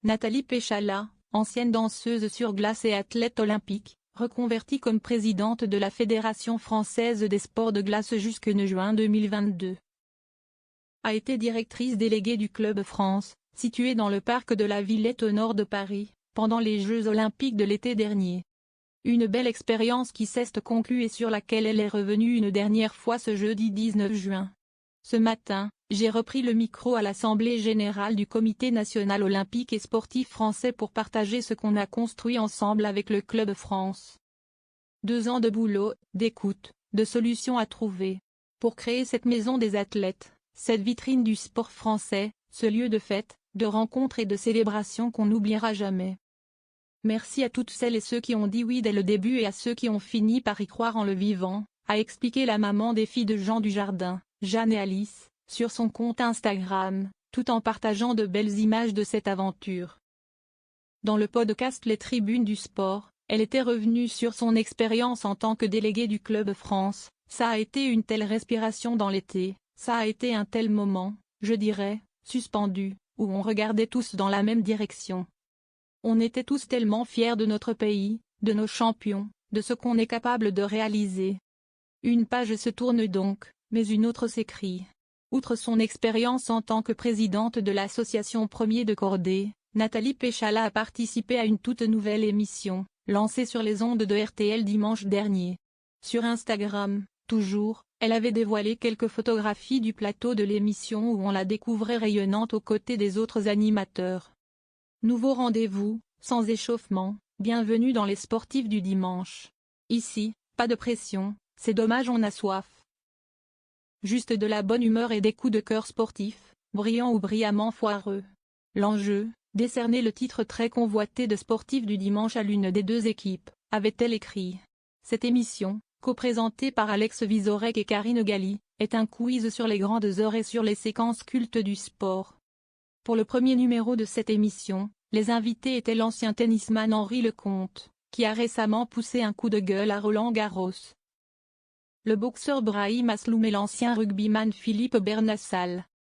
Nathalie Péchala, ancienne danseuse sur glace et athlète olympique, reconvertie comme présidente de la Fédération française des sports de glace jusqu'en juin 2022. A été directrice déléguée du Club France, situé dans le parc de la Villette au nord de Paris, pendant les Jeux olympiques de l'été dernier. Une belle expérience qui s'est conclue et sur laquelle elle est revenue une dernière fois ce jeudi 19 juin. Ce matin, j'ai repris le micro à l'Assemblée générale du Comité national olympique et sportif français pour partager ce qu'on a construit ensemble avec le Club France. 2 ans de boulot, d'écoute, de solutions à trouver. Pour créer cette maison des athlètes, cette vitrine du sport français, ce lieu de fête, de rencontre et de célébration qu'on n'oubliera jamais. Merci à toutes celles et ceux qui ont dit oui dès le début et à ceux qui ont fini par y croire en le vivant, a expliqué la maman des filles de Jean Dujardin, Jeanne et Alice, sur son compte Instagram, tout en partageant de belles images de cette aventure. Dans le podcast Les Tribunes du Sport, elle était revenue sur son expérience en tant que déléguée du Club France. Ça a été une telle respiration dans l'été, ça a été un tel moment, je dirais, suspendu, où on regardait tous dans la même direction. On était tous tellement fiers de notre pays, de nos champions, de ce qu'on est capable de réaliser. Une page se tourne donc, mais une autre s'écrit. Outre son expérience en tant que présidente de l'association Premier de Cordée, Nathalie Péchala a participé à une toute nouvelle émission, lancée sur les ondes de RTL dimanche dernier. Sur Instagram, toujours, elle avait dévoilé quelques photographies du plateau de l'émission où on la découvrait rayonnante aux côtés des autres animateurs. Nouveau rendez-vous, sans échauffement, bienvenue dans les sportifs du dimanche. Ici, pas de pression, c'est dommage on a soif. Juste de la bonne humeur et des coups de cœur sportifs, brillants ou brillamment foireux. L'enjeu, décerner le titre très convoité de sportif du dimanche à l'une des deux équipes, avait-elle écrit. Cette émission, co-présentée par Alex Vizorek et Karine Galli, est un quiz sur les grandes heures et sur les séquences cultes du sport. Pour le premier numéro de cette émission, les invités étaient l'ancien tennisman Henri Lecomte, qui a récemment poussé un coup de gueule à Roland-Garros. Le boxeur Brahim Asloum et l'ancien rugbyman Philippe Bernassal.